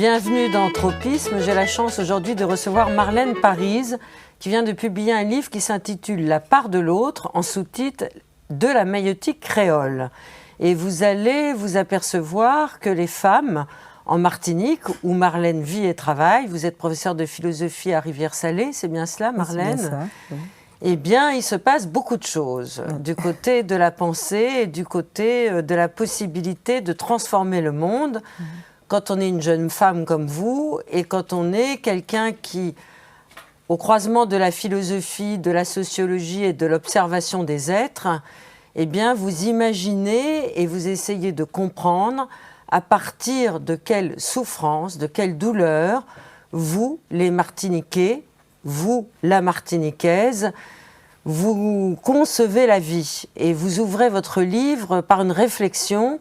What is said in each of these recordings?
Bienvenue dans Tropisme. J'ai la chance aujourd'hui de recevoir Marlène Parize qui vient de publier un livre qui s'intitule La part de l'autre, en sous-titre De la maïeutique créole. Et vous allez vous apercevoir que les femmes en Martinique, où Marlène vit et travaille, vous êtes professeure de philosophie à Rivière-Salée, c'est bien cela, Marlène? C'est bien ça, oui. Eh bien, il se passe beaucoup de choses, du côté de la pensée et du côté de la possibilité de transformer le monde. Quand on est une jeune femme comme vous et quand on est quelqu'un qui, au croisement de la philosophie, de la sociologie et de l'observation des êtres, eh bien, vous imaginez et vous essayez de comprendre à partir de quelle souffrance, de quelle douleur, vous, les Martiniquais, vous, la Martiniquaise, vous concevez la vie et vous ouvrez votre livre par une réflexion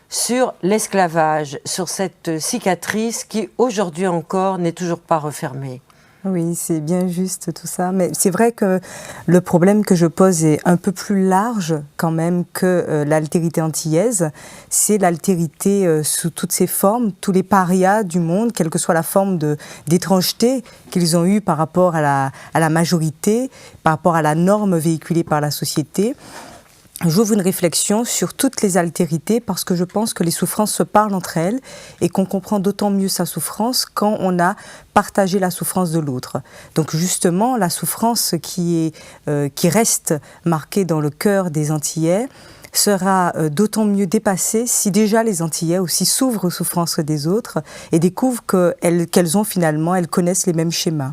sur l'esclavage, sur cette cicatrice qui, aujourd'hui encore, n'est toujours pas refermée. Oui, c'est bien juste tout ça. Mais c'est vrai que le problème que je pose est un peu plus large quand même que l'altérité antillaise. C'est l'altérité sous toutes ses formes, tous les parias du monde, quelle que soit la forme d'étrangeté qu'ils ont eue par rapport à la majorité, par rapport à la norme véhiculée par la société. J'ouvre une réflexion sur toutes les altérités parce que je pense que les souffrances se parlent entre elles et qu'on comprend d'autant mieux sa souffrance quand on a partagé la souffrance de l'autre. Donc justement, la souffrance qui reste marquée dans le cœur des Antillais sera d'autant mieux dépassée si déjà les Antillais aussi s'ouvrent aux souffrances des autres et découvrent qu'elles ont finalement, elles connaissent les mêmes schémas.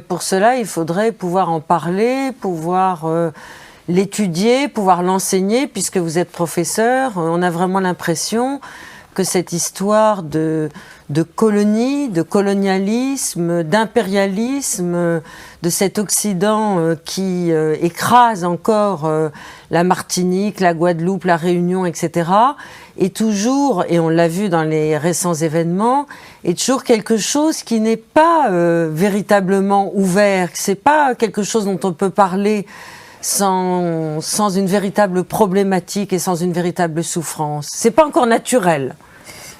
Pour cela, il faudrait pouvoir en parler, pouvoir l'étudier, pouvoir l'enseigner, puisque vous êtes professeur. On a vraiment l'impression que cette histoire de colonie, de colonialisme, d'impérialisme, de cet Occident qui écrase encore la Martinique, la Guadeloupe, la Réunion, etc., est toujours, et on l'a vu dans les récents événements, est toujours quelque chose qui n'est pas véritablement ouvert, c'est pas quelque chose dont on peut parler sans une véritable problématique et sans une véritable souffrance. C'est pas encore naturel.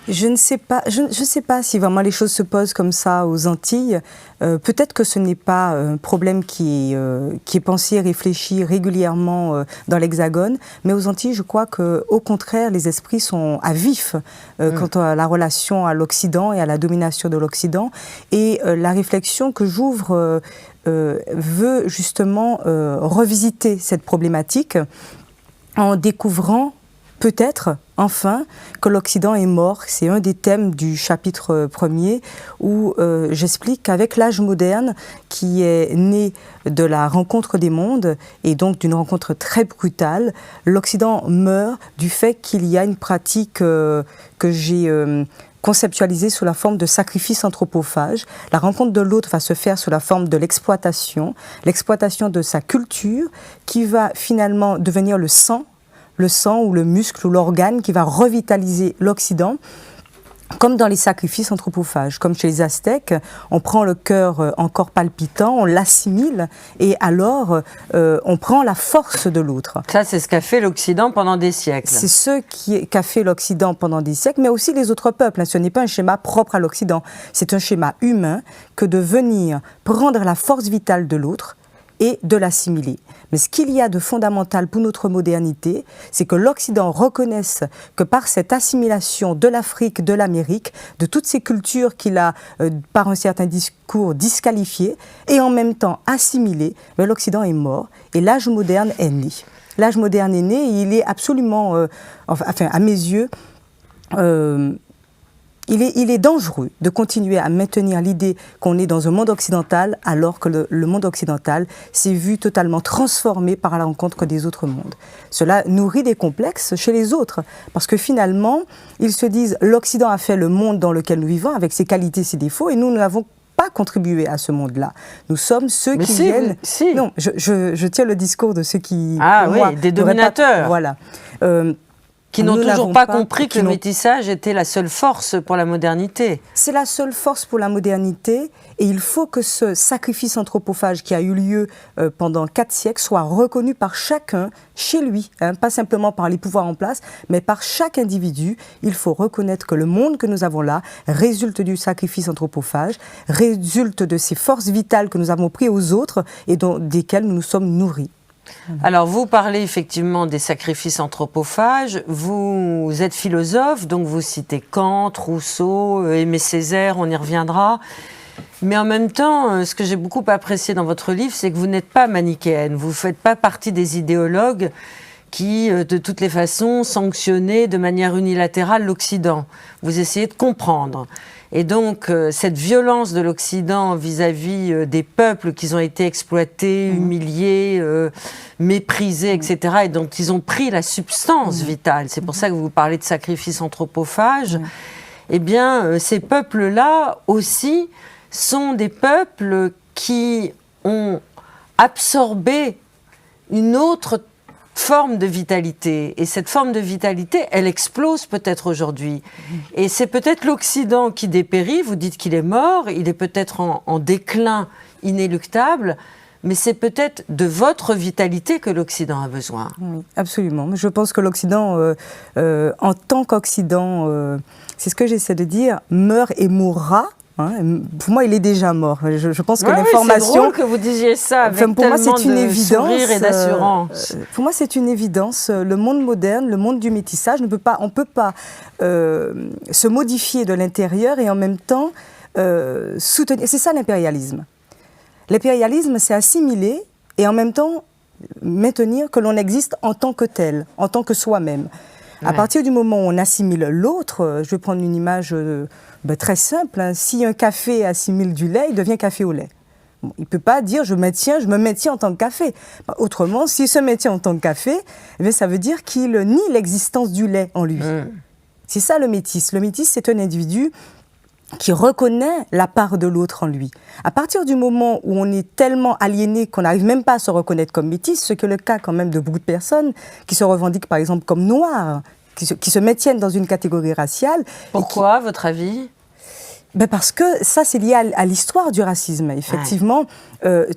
Je ne sais pas, je sais pas si vraiment les choses se posent comme ça aux Antilles. Peut-être que ce n'est pas un problème qui est pensé et réfléchi régulièrement dans l'Hexagone, mais aux Antilles, je crois qu'au contraire, les esprits sont à vif quant à la relation à l'Occident et à la domination de l'Occident. Et la réflexion que j'ouvre veut justement revisiter cette problématique en découvrant peut-être, enfin, que l'Occident est mort. C'est un des thèmes du chapitre 1er où j'explique qu'avec l'âge moderne qui est né de la rencontre des mondes et donc d'une rencontre très brutale, l'Occident meurt du fait qu'il y a une pratique que j'ai conceptualisée sous la forme de sacrifice anthropophage. La rencontre de l'autre va se faire sous la forme de l'exploitation de sa culture qui va finalement devenir le sang ou le muscle ou l'organe qui va revitaliser l'Occident, comme dans les sacrifices anthropophages. Comme chez les Aztèques, on prend le cœur encore palpitant, on l'assimile et alors on prend la force de l'autre. Ça, c'est ce qu'a fait l'Occident pendant des siècles. C'est ce qu'a fait l'Occident pendant des siècles, mais aussi les autres peuples. Ce n'est pas un schéma propre à l'Occident, c'est un schéma humain que de venir prendre la force vitale de l'autre et de l'assimiler. Mais ce qu'il y a de fondamental pour notre modernité, c'est que l'Occident reconnaisse que par cette assimilation de l'Afrique, de l'Amérique, de toutes ces cultures qu'il a, par un certain discours, disqualifiées, et en même temps assimilées, l'Occident est mort et l'âge moderne est né. L'âge moderne est né et il est absolument, enfin à mes yeux, il est dangereux de continuer à maintenir l'idée qu'on est dans un monde occidental alors que le monde occidental s'est vu totalement transformé par la rencontre des autres mondes. Cela nourrit des complexes chez les autres parce que finalement, ils se disent l'Occident a fait le monde dans lequel nous vivons avec ses qualités, ses défauts et nous n'avons pas contribué à ce monde-là. Nous sommes ceux qui viennent... Si. Non, je tiens le discours de ceux qui... Ah oui, des dominateurs. Voilà. Qui n'ont toujours pas compris que le métissage était la seule force pour la modernité. C'est la seule force pour la modernité et il faut que ce sacrifice anthropophage qui a eu lieu pendant 4 siècles soit reconnu par chacun chez lui, hein, pas simplement par les pouvoirs en place, mais par chaque individu. Il faut reconnaître que le monde que nous avons là résulte du sacrifice anthropophage, résulte de ces forces vitales que nous avons prises aux autres et desquelles nous nous sommes nourris. Alors, vous parlez effectivement des sacrifices anthropophages. Vous êtes philosophe, donc vous citez Kant, Rousseau, Aimé Césaire, on y reviendra. Mais en même temps, ce que j'ai beaucoup apprécié dans votre livre, c'est que vous n'êtes pas manichéenne. Vous ne faites pas partie des idéologues qui, de toutes les façons, sanctionnaient de manière unilatérale l'Occident. Vous essayez de comprendre. Et donc, cette violence de l'Occident vis-à-vis des peuples qui ont été exploités, humiliés, méprisés, etc., et dont ils ont pris la substance vitale, c'est pour ça que vous parlez de sacrifice anthropophage, eh bien, ces peuples-là aussi sont des peuples qui ont absorbé une autre forme de vitalité. Et cette forme de vitalité, elle explose peut-être aujourd'hui. Et c'est peut-être l'Occident qui dépérit, vous dites qu'il est mort, il est peut-être en déclin inéluctable, mais c'est peut-être de votre vitalité que l'Occident a besoin. Oui, absolument. Je pense que l'Occident, en tant qu'Occident, c'est ce que j'essaie de dire, meurt et mourra. Hein, pour moi, il est déjà mort. Je pense que l'information. C'est drôle que vous disiez ça avec pour moi, tellement c'est une de évidence, sourire et d'assurance. Pour moi, c'est une évidence. Le monde moderne, le monde du métissage, on ne peut pas se modifier de l'intérieur et en même temps soutenir. Et c'est ça l'impérialisme. L'impérialisme, c'est assimiler et en même temps maintenir que l'on existe en tant que tel, en tant que soi-même. À partir du moment où on assimile l'autre, je vais prendre une image très simple, hein, si un café assimile du lait, il devient café au lait. Bon, il ne peut pas dire je me maintiens en tant que café. Autrement, s'il se maintient en tant que café, eh bien, ça veut dire qu'il nie l'existence du lait en lui. C'est ça le métis. Le métis, c'est un individu qui reconnaît la part de l'autre en lui. À partir du moment où on est tellement aliéné qu'on n'arrive même pas à se reconnaître comme métis, ce qui est le cas quand même de beaucoup de personnes qui se revendiquent par exemple comme noires, qui se maintiennent dans une catégorie raciale. Pourquoi, à votre avis ? Parce que ça, c'est lié à l'histoire du racisme. Effectivement,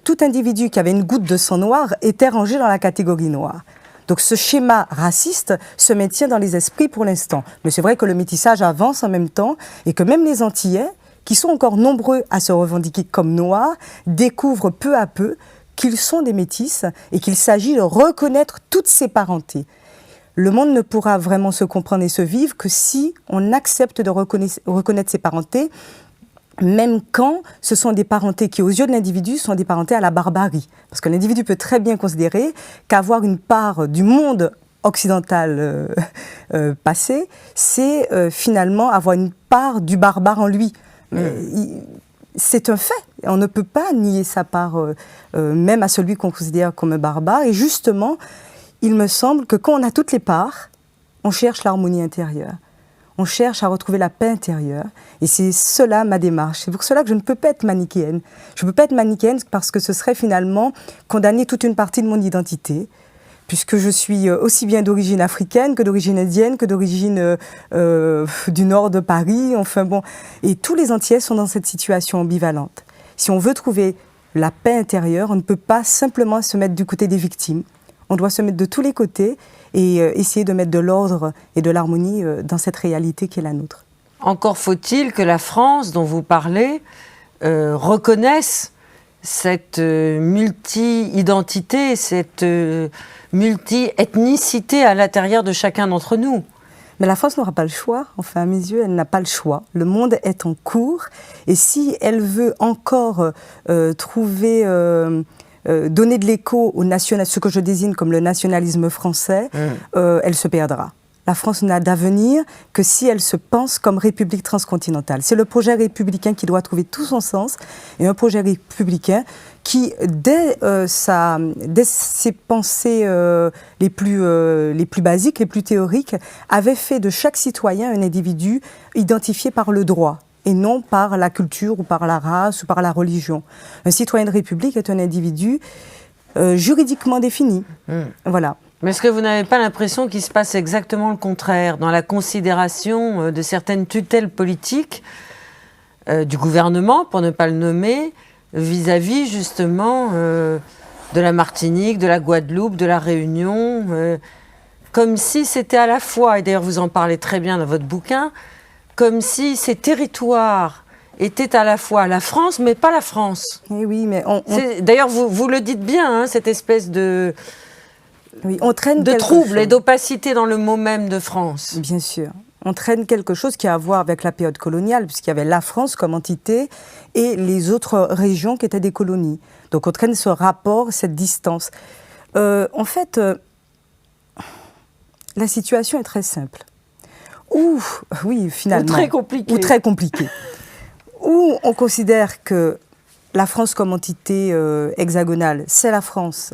tout individu qui avait une goutte de sang noir était rangé dans la catégorie noire. Donc ce schéma raciste se maintient dans les esprits pour l'instant. Mais c'est vrai que le métissage avance en même temps et que même les Antillais, qui sont encore nombreux à se revendiquer comme noirs, découvrent peu à peu qu'ils sont des métis et qu'il s'agit de reconnaître toutes ces parentés. Le monde ne pourra vraiment se comprendre et se vivre que si on accepte de reconnaître ces parentés, même quand ce sont des parentés qui, aux yeux de l'individu, sont des parentés à la barbarie. Parce que l'individu peut très bien considérer qu'avoir une part du monde occidental passé, c'est finalement avoir une part du barbare en lui. C'est un fait. On ne peut pas nier sa part, même à celui qu'on considère comme un barbare. Et justement, il me semble que quand on a toutes les parts, on cherche l'harmonie intérieure. On cherche à retrouver la paix intérieure. Et c'est cela ma démarche. C'est pour cela que je ne peux pas être manichéenne. Je ne peux pas être manichéenne parce que ce serait finalement condamner toute une partie de mon identité, puisque je suis aussi bien d'origine africaine que d'origine indienne, que d'origine du nord de Paris. Enfin bon, et tous les Antillais sont dans cette situation ambivalente. Si on veut trouver la paix intérieure, on ne peut pas simplement se mettre du côté des victimes. On doit se mettre de tous les côtés et essayer de mettre de l'ordre et de l'harmonie dans cette réalité qui est la nôtre. Encore faut-il que la France, dont vous parlez, reconnaisse cette multi-identité, cette multi-ethnicité à l'intérieur de chacun d'entre nous. Mais la France n'aura pas le choix. Enfin, à mes yeux, elle n'a pas le choix. Le monde est en cours. Et si elle veut encore trouver... donner de l'écho au ce que je désigne comme le nationalisme français, elle se perdra. La France n'a d'avenir que si elle se pense comme république transcontinentale. C'est le projet républicain qui doit trouver tout son sens, et un projet républicain qui, dès ses pensées les plus basiques, les plus théoriques, avait fait de chaque citoyen un individu identifié par le droit, et non par la culture ou par la race ou par la religion. Un citoyen de République est un individu juridiquement défini. Voilà. Mais est-ce que vous n'avez pas l'impression qu'il se passe exactement le contraire dans la considération de certaines tutelles politiques du gouvernement, pour ne pas le nommer, vis-à-vis justement de la Martinique, de la Guadeloupe, de la Réunion, comme si c'était à la fois, et d'ailleurs vous en parlez très bien dans votre bouquin, comme si ces territoires étaient à la fois la France, mais pas la France. Eh oui, mais D'ailleurs, vous le dites bien, hein, cette espèce de... Oui, on traîne de trouble chose. Et d'opacité dans le mot même de France. Bien sûr. On traîne quelque chose qui a à voir avec la période coloniale, puisqu'il y avait la France comme entité et les autres régions qui étaient des colonies. Donc on traîne ce rapport, cette distance. En fait, la situation est très simple. Oui, finalement. Ou très compliquée. Ou très compliquée. Où on considère que la France comme entité hexagonale, c'est la France.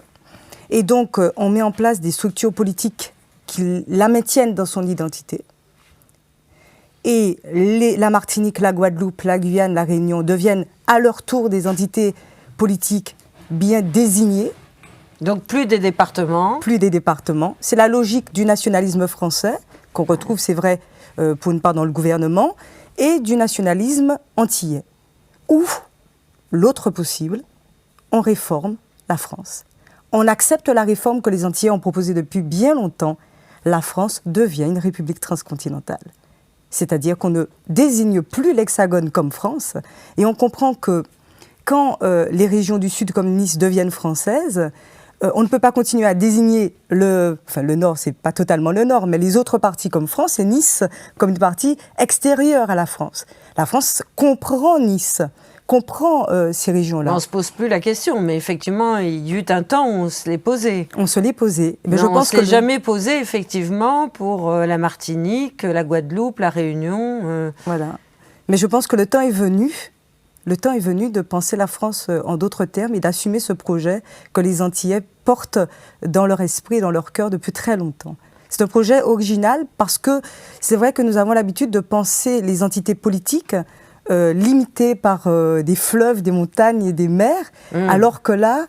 Et donc, on met en place des structures politiques qui la maintiennent dans son identité. Et la Martinique, la Guadeloupe, la Guyane, la Réunion deviennent à leur tour des entités politiques bien désignées. Donc plus des départements. Plus des départements. C'est la logique du nationalisme français, qu'on retrouve, c'est vrai, pour une part dans le gouvernement, et du nationalisme antillais. Ou, l'autre possible, on réforme la France. On accepte la réforme que les Antillais ont proposée depuis bien longtemps. La France devient une république transcontinentale. C'est-à-dire qu'on ne désigne plus l'Hexagone comme France. Et on comprend que quand les régions du Sud comme Nice deviennent françaises, on ne peut pas continuer à désigner le Nord, c'est pas totalement le Nord, mais les autres parties comme France et Nice comme une partie extérieure à la France. La France comprend Nice, comprend ces régions-là. On ne se pose plus la question, mais effectivement, il y eut un temps où on se l'est posé. On se l'est posé. Mais je pense on ne se l'est jamais posé, effectivement, pour la Martinique, la Guadeloupe, la Réunion. Voilà. Mais je pense que le temps est venu de penser la France en d'autres termes et d'assumer ce projet que les Antillais portent dans leur esprit et dans leur cœur depuis très longtemps. C'est un projet original parce que c'est vrai que nous avons l'habitude de penser les entités politiques limitées par des fleuves, des montagnes et des mers, alors que là,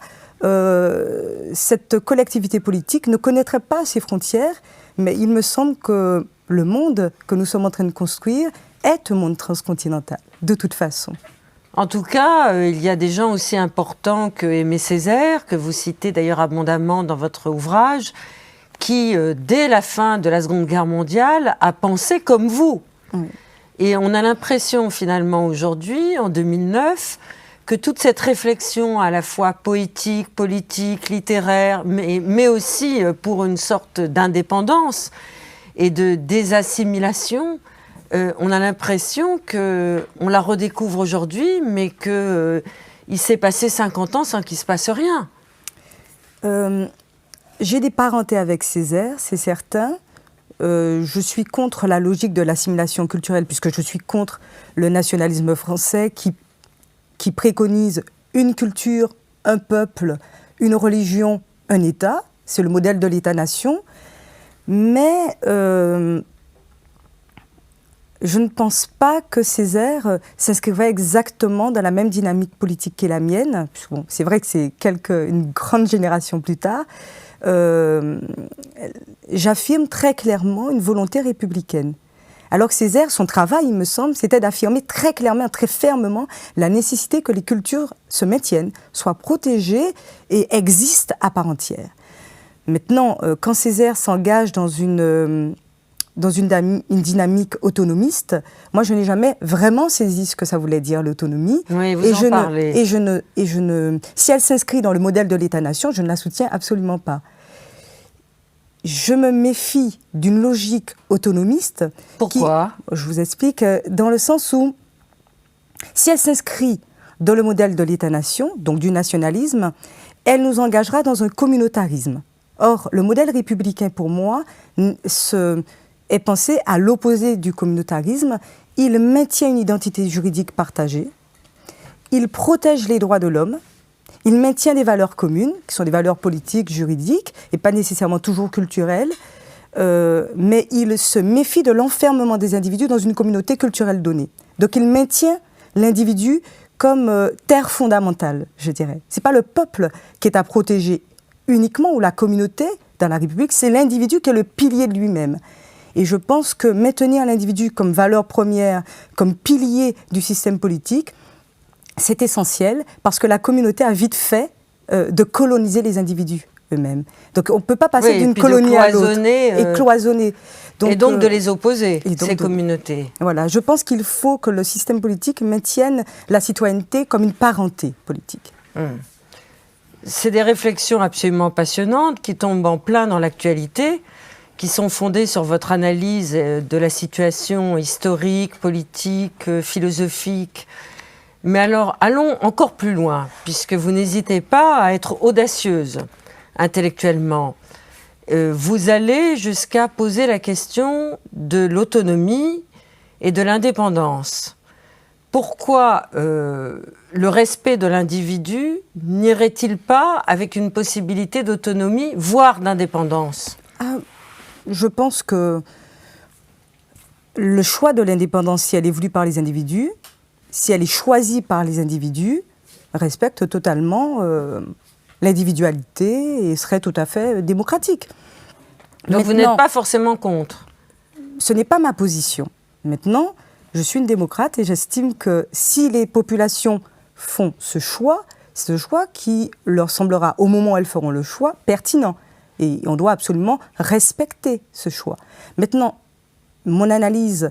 cette collectivité politique ne connaîtrait pas ses frontières, mais il me semble que le monde que nous sommes en train de construire est un monde transcontinental, de toute façon. En tout cas, il y a des gens aussi importants que Aimé Césaire, que vous citez d'ailleurs abondamment dans votre ouvrage, qui, dès la fin de la Seconde Guerre mondiale, a pensé comme vous. Oui. Et on a l'impression, finalement, aujourd'hui, en 2009, que toute cette réflexion à la fois poétique, politique, littéraire, mais aussi pour une sorte d'indépendance et de désassimilation, on a l'impression qu'on la redécouvre aujourd'hui, mais qu'il s'est passé 50 ans sans qu'il ne se passe rien. J'ai des parentés avec Césaire, c'est certain. Je suis contre la logique de l'assimilation culturelle, puisque je suis contre le nationalisme français qui préconise une culture, un peuple, une religion, un État. C'est le modèle de l'État-nation. Mais je ne pense pas que Césaire s'inscrivait exactement dans la même dynamique politique qu'est la mienne. Bon, c'est vrai que c'est une grande génération plus tard. J'affirme très clairement une volonté républicaine. Alors que Césaire, son travail, il me semble, c'était d'affirmer très clairement, très fermement la nécessité que les cultures se maintiennent, soient protégées et existent à part entière. Maintenant, quand Césaire s'engage dans une dynamique autonomiste, moi je n'ai jamais vraiment saisi ce que ça voulait dire l'autonomie. Oui, vous en parlez. Si elle s'inscrit dans le modèle de l'État-nation, je ne la soutiens absolument pas. Je me méfie d'une logique autonomiste. Pourquoi ? Je vous explique, dans le sens où, si elle s'inscrit dans le modèle de l'État-nation, donc du nationalisme, elle nous engagera dans un communautarisme. Or, le modèle républicain, pour moi, est pensé à l'opposé du communautarisme. Il maintient une identité juridique partagée, il protège les droits de l'homme, il maintient des valeurs communes, qui sont des valeurs politiques, juridiques, et pas nécessairement toujours culturelles, mais il se méfie de l'enfermement des individus dans une communauté culturelle donnée. Donc il maintient l'individu comme terre fondamentale, je dirais. Ce n'est pas le peuple qui est à protéger uniquement, ou la communauté, dans la République, c'est l'individu qui est le pilier de lui-même. Et je pense que maintenir l'individu comme valeur première, comme pilier du système politique, c'est essentiel parce que la communauté a vite fait de coloniser les individus eux-mêmes. Donc on ne peut pas passer d'une colonie à l'autre et cloisonner. Et donc de les opposer, ces communautés. Voilà, je pense qu'il faut que le système politique maintienne la citoyenneté comme une parenté politique. C'est des réflexions absolument passionnantes qui tombent en plein dans l'actualité, qui sont fondées sur votre analyse de la situation historique, politique, philosophique. Mais alors, allons encore plus loin, puisque vous n'hésitez pas à être audacieuse intellectuellement. Vous allez jusqu'à poser la question de l'autonomie et de l'indépendance. Pourquoi le respect de l'individu n'irait-il pas avec une possibilité d'autonomie, voire d'indépendance ? Je pense que le choix de l'indépendance, si elle est voulue par les individus, si elle est choisie par les individus, respecte totalement l'individualité et serait tout à fait démocratique. Donc vous n'êtes pas forcément contre ? Ce n'est pas ma position. Maintenant, je suis une démocrate et j'estime que si les populations font ce choix, c'est ce choix qui leur semblera, au moment où elles feront le choix, pertinent. Et on doit absolument respecter ce choix. Maintenant, mon analyse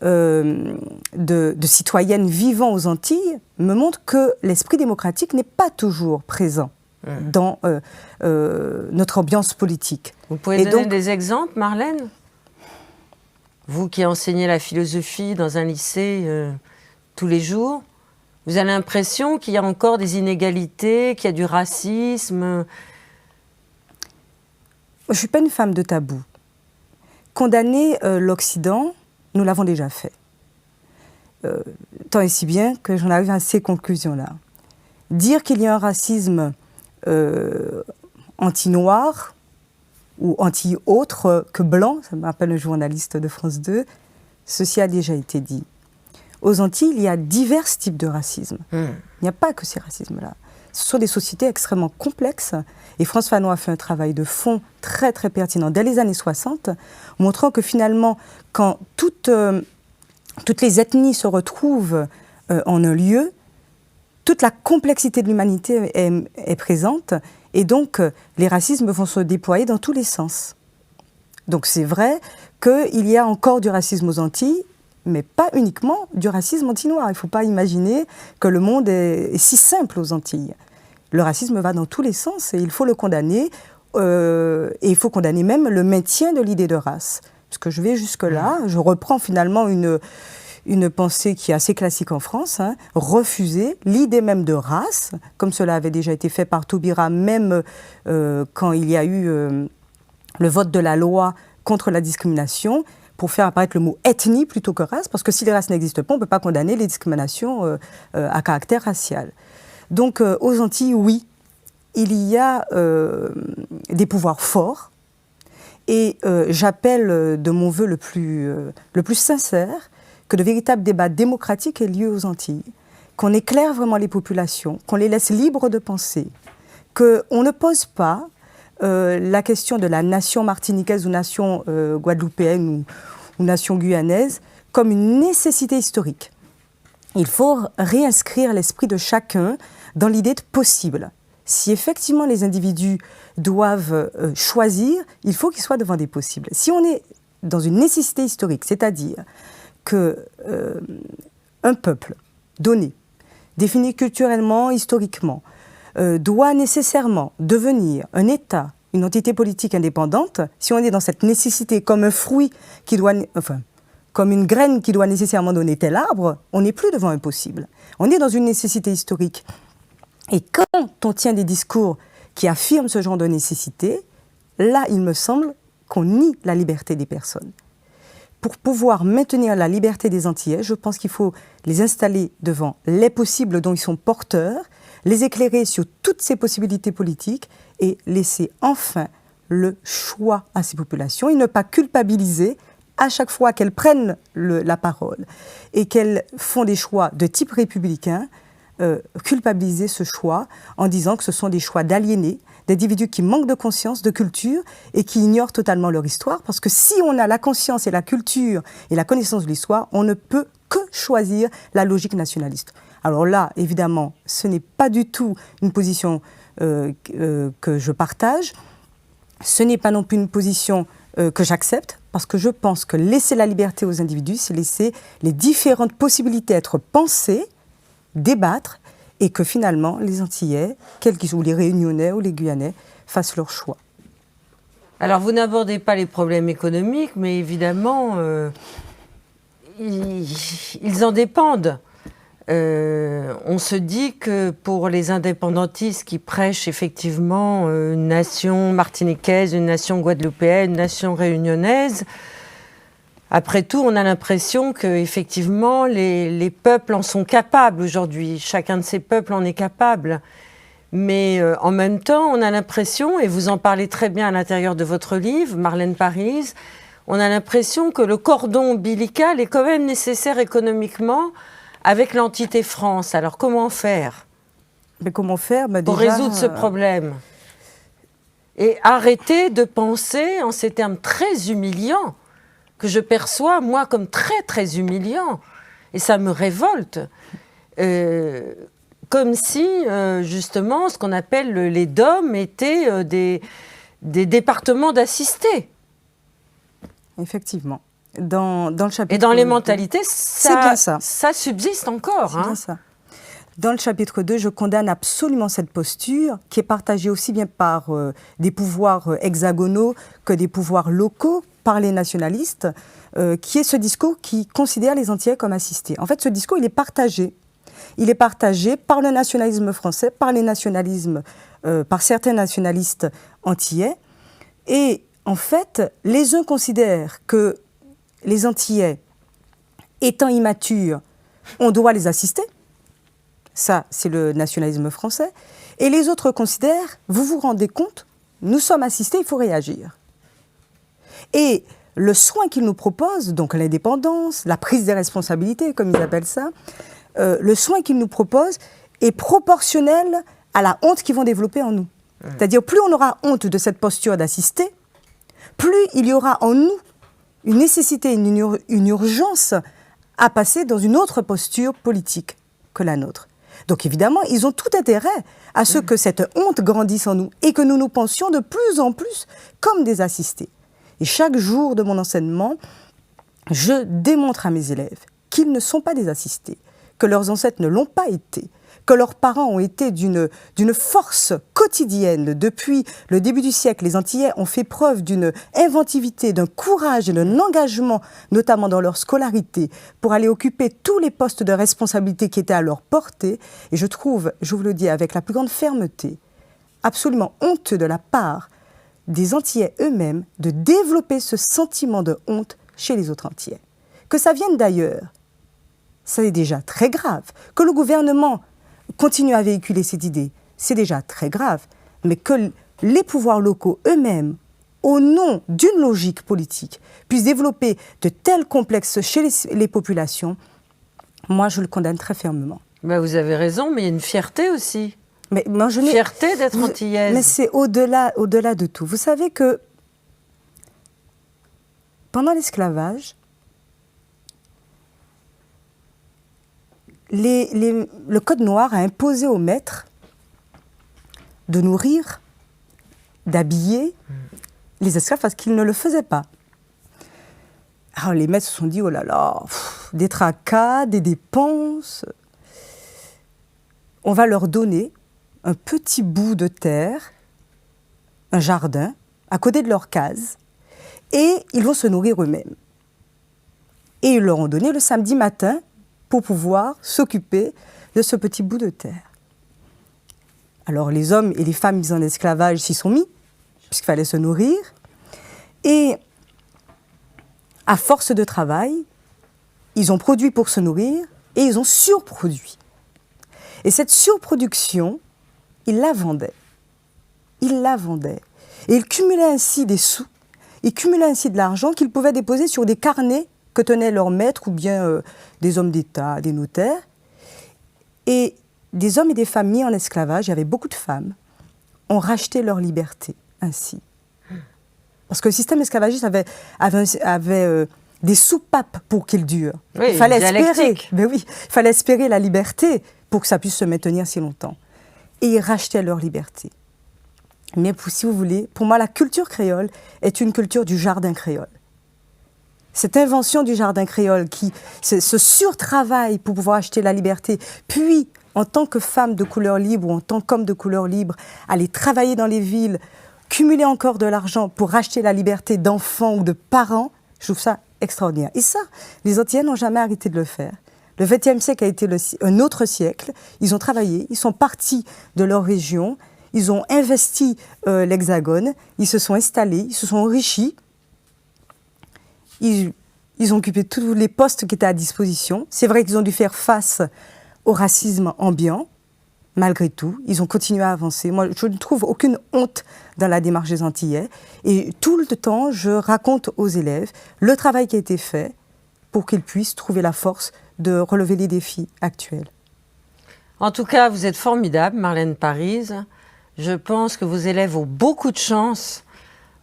de citoyenne vivant aux Antilles me montre que l'esprit démocratique n'est pas toujours présent dans notre ambiance politique. Vous pouvez donner des exemples, Marlène ? Vous qui enseignez la philosophie dans un lycée tous les jours, vous avez l'impression qu'il y a encore des inégalités, qu'il y a du racisme ? Je ne suis pas une femme de tabou. Condamner l'Occident, nous l'avons déjà fait. Tant et si bien que j'en arrive à ces conclusions-là. Dire qu'il y a un racisme anti-noir ou anti-autre que blanc, ça me rappelle un journaliste de France 2, ceci a déjà été dit. Aux Antilles, il y a divers types de racisme. Il n'y a pas que ces racismes-là. Ce sont des sociétés extrêmement complexes et Frantz Fanon a fait un travail de fond très très pertinent dès les années 60, montrant que finalement, quand toutes les ethnies se retrouvent en un lieu, toute la complexité de l'humanité est présente et donc les racismes vont se déployer dans tous les sens. Donc c'est vrai qu'il y a encore du racisme aux Antilles, mais pas uniquement du racisme anti-noir. Il ne faut pas imaginer que le monde est si simple aux Antilles. Le racisme va dans tous les sens et il faut le condamner. Et il faut condamner même le maintien de l'idée de race. Parce que je vais jusque-là, je reprends finalement une pensée qui est assez classique en France, refuser l'idée même de race, comme cela avait déjà été fait par Taubira, même quand il y a eu le vote de la loi contre la discrimination, pour faire apparaître le mot ethnie plutôt que race, parce que si les races n'existent pas, on ne peut pas condamner les discriminations à caractère racial. Donc aux Antilles, oui, il y a des pouvoirs forts, et j'appelle de mon vœu le plus sincère que de véritables débats démocratiques aient lieu aux Antilles, qu'on éclaire vraiment les populations, qu'on les laisse libres de penser, qu'on ne pose pas la question de la nation martiniquaise ou nation guadeloupéenne ou nation guyanaise comme une nécessité historique. Il faut réinscrire l'esprit de chacun dans l'idée de possible. Si effectivement les individus doivent choisir, il faut qu'ils soient devant des possibles. Si on est dans une nécessité historique, c'est-à-dire qu'un peuple donné, défini culturellement, historiquement, doit nécessairement devenir un État, une entité politique indépendante, si on est dans cette nécessité comme un fruit qui doit, comme une graine qui doit nécessairement donner tel arbre, on n'est plus devant un possible. On est dans une nécessité historique. Et quand on tient des discours qui affirment ce genre de nécessité, là, il me semble qu'on nie la liberté des personnes. Pour pouvoir maintenir la liberté des Antillais, je pense qu'il faut les installer devant les possibles dont ils sont porteurs, les éclairer sur toutes ces possibilités politiques et laisser enfin le choix à ces populations et ne pas culpabiliser à chaque fois qu'elles prennent la parole et qu'elles font des choix de type républicain, culpabiliser ce choix en disant que ce sont des choix d'aliénés, d'individus qui manquent de conscience, de culture et qui ignorent totalement leur histoire. Parce que si on a la conscience et la culture et la connaissance de l'histoire, on ne peut que choisir la logique nationaliste. Alors là, évidemment, ce n'est pas du tout une position que je partage. Ce n'est pas non plus une position que j'accepte, parce que je pense que laisser la liberté aux individus, c'est laisser les différentes possibilités être pensées, débattre, et que finalement, les Antillais, quels qu'ils soient, ou les Réunionnais ou les Guyanais, fassent leur choix. Alors, vous n'abordez pas les problèmes économiques, mais évidemment, ils en dépendent. On se dit que pour les indépendantistes qui prêchent effectivement une nation martiniquaise, une nation guadeloupéenne, une nation réunionnaise, après tout, on a l'impression que effectivement les peuples en sont capables aujourd'hui. Chacun de ces peuples en est capable. Mais en même temps, on a l'impression, et vous en parlez très bien à l'intérieur de votre livre, Marlène Parise, on a l'impression que le cordon ombilical est quand même nécessaire économiquement avec l'entité France. Alors comment faire? Mais comment faire pour résoudre ce problème? Et arrêter de penser en ces termes très humiliants, que je perçois, moi, comme très, très humiliants. Et ça me révolte. Comme si, justement, ce qu'on appelle les DOM étaient des départements d'assistés. Effectivement. Dans le chapitre... Et dans les mentalités, ça subsiste encore. C'est bien ça. Dans le chapitre 2, je condamne absolument cette posture qui est partagée aussi bien par des pouvoirs hexagonaux que des pouvoirs locaux, par les nationalistes, qui est ce discours qui considère les Antillais comme assistés. En fait, ce discours, il est partagé. Il est partagé par le nationalisme français, par par certains nationalistes antillais. Et en fait, les uns considèrent que les Antillais, étant immatures, on doit les assister. Ça, c'est le nationalisme français. Et les autres considèrent, vous vous rendez compte, nous sommes assistés, il faut réagir. Et le soin qu'ils nous proposent, donc l'indépendance, la prise des responsabilités, comme ils appellent ça, le soin qu'ils nous proposent est proportionnel à la honte qu'ils vont développer en nous. C'est-à-dire, plus on aura honte de cette posture d'assister, plus il y aura en nous une nécessité, une urgence à passer dans une autre posture politique que la nôtre. Donc évidemment, ils ont tout intérêt à ce que cette honte grandisse en nous et que nous nous pensions de plus en plus comme des assistés. Et chaque jour de mon enseignement, je démontre à mes élèves qu'ils ne sont pas des assistés, que leurs ancêtres ne l'ont pas été, que leurs parents ont été d'une force quotidienne. Depuis le début du siècle, les Antillais ont fait preuve d'une inventivité, d'un courage et d'un engagement, notamment dans leur scolarité, pour aller occuper tous les postes de responsabilité qui étaient à leur portée. Et je trouve, je vous le dis avec la plus grande fermeté, absolument honteux de la part des Antillais eux-mêmes de développer ce sentiment de honte chez les autres Antillais. Que ça vienne d'ailleurs, ça est déjà très grave. Que le gouvernement continue à véhiculer cette idée, c'est déjà très grave. Mais que les pouvoirs locaux eux-mêmes, au nom d'une logique politique, puissent développer de tels complexes chez les populations, moi je le condamne très fermement. Ben vous avez raison, mais il y a une fierté aussi. Mais moi, fierté d'être antillaise. Mais c'est au-delà de tout. Vous savez que pendant l'esclavage, le Code noir a imposé aux maîtres de nourrir, d'habiller les esclaves parce qu'ils ne le faisaient pas. Alors les maîtres se sont dit, oh là là, des tracas, des dépenses. On va leur donner un petit bout de terre, un jardin, à côté de leur case, et ils vont se nourrir eux-mêmes. Et ils leur ont donné le samedi matin pour pouvoir s'occuper de ce petit bout de terre. Alors les hommes et les femmes mis en esclavage s'y sont mis, puisqu'il fallait se nourrir, et à force de travail, ils ont produit pour se nourrir, et ils ont surproduit. Et cette surproduction, ils la vendaient. Ils la vendaient. Et ils cumulaient ainsi des sous, ils cumulaient ainsi de l'argent qu'ils pouvaient déposer sur des carnets que tenaient leurs maîtres ou bien des hommes d'État, des notaires. Et des hommes et des femmes mis en esclavage, il y avait beaucoup de femmes, ont racheté leur liberté ainsi. Parce que le système esclavagiste avait des soupapes pour qu'il dure. Oui, il fallait espérer, il fallait espérer la liberté pour que ça puisse se maintenir si longtemps. Et ils rachetaient leur liberté. Mais si vous voulez, pour moi, la culture créole est une culture du jardin créole. Cette invention du jardin créole, ce surtravail pour pouvoir acheter la liberté, puis, en tant que femme de couleur libre ou en tant qu'homme de couleur libre, aller travailler dans les villes, cumuler encore de l'argent pour racheter la liberté d'enfants ou de parents, je trouve ça extraordinaire. Et ça, les Antillais n'ont jamais arrêté de le faire. Le XXe siècle a été un autre siècle. Ils ont travaillé, ils sont partis de leur région, ils ont investi l'Hexagone, ils se sont installés, ils se sont enrichis. Ils ont occupé tous les postes qui étaient à disposition. C'est vrai qu'ils ont dû faire face au racisme ambiant. Malgré tout, ils ont continué à avancer. Moi, je ne trouve aucune honte dans la démarche des Antillais. Et tout le temps, je raconte aux élèves le travail qui a été fait pour qu'ils puissent trouver la force de relever les défis actuels. En tout cas, vous êtes formidable, Marlène Parize. Je pense que vos élèves ont beaucoup de chance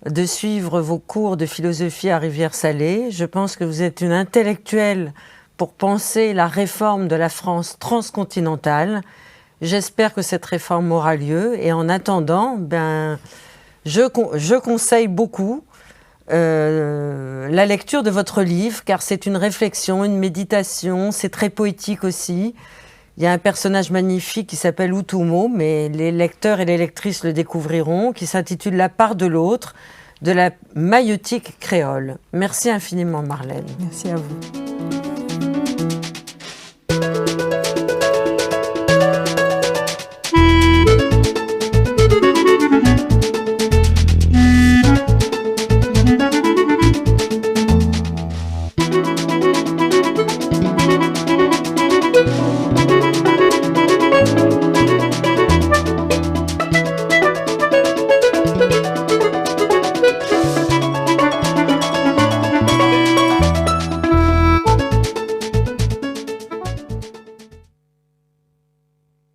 de suivre vos cours de philosophie à Rivière-Salée. Je pense que vous êtes une intellectuelle pour penser la réforme de la France transcontinentale. J'espère que cette réforme aura lieu. Et en attendant, je conseille beaucoup la lecture de votre livre, car c'est une réflexion, une méditation, c'est très poétique aussi. Il y a un personnage magnifique qui s'appelle Utumo, mais les lecteurs et les lectrices le découvriront, qui s'intitule La part de l'autre, de la maïeutique créole. Merci infiniment, Marlène. Merci à vous.